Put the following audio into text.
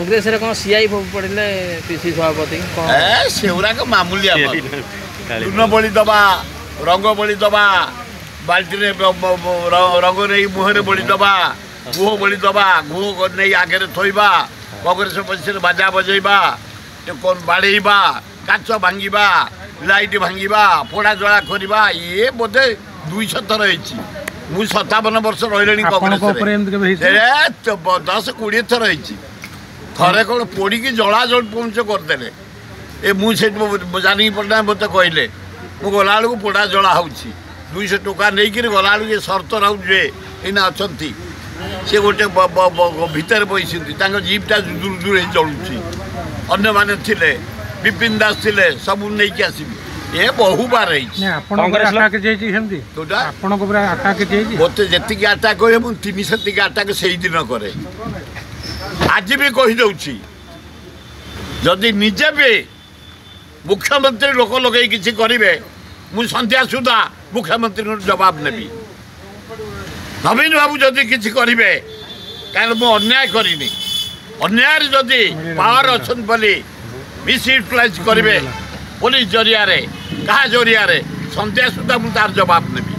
कांग्रेस रे कौन सीआई पड़े पीसी सभापति सेगुराक मामूली चून बड़ी दबा रंग बड़ी दबा बाल्टी रंग नहीं मुहर बड़ी दबा गुह बड़ी दबा गुह नहीं आगे थोबा कांग्रेस पक्ष बाजा बजेबा बाड़ेबा काच भांगा लाइट भांगा पोड़ा जला करवा ये बोधे 200 थर मुझे 57 वर्ष रही कांग्रेस 10-20 थर थरे कौन पोड़ी की जला जल पहुँच करदे ए मुझे जानी पड़ना मत कहले मु गला बेलू पोड़ा जला हो 200 टका नहीं गला ये सर्त रोजे एना अच्छा सी गोटे भितर बैसी जीपटा दूर दूर चलुची अन्य माने थिले विपिन दास थिले सब नहीं आसबी ये बहु बार मत जी आटाक हुए मुझे 300 आटाक से दिन कै आज भी कहीदे जदि निजे भी मुख्यमंत्री लोक लगे किसी करेंगे मुझ संध्या सुधा मुख्यमंत्री जवाब नेबी नवीन बाबू जदि किसी करेंगे कहीं मुझे अन्याय करनी अन्याय जदि पावर अच्छा मिस यूटिलाइज करेंगे पुलिस जरिया क्या जरिया संध्या सुधा मुझे तार जवाब नेबी।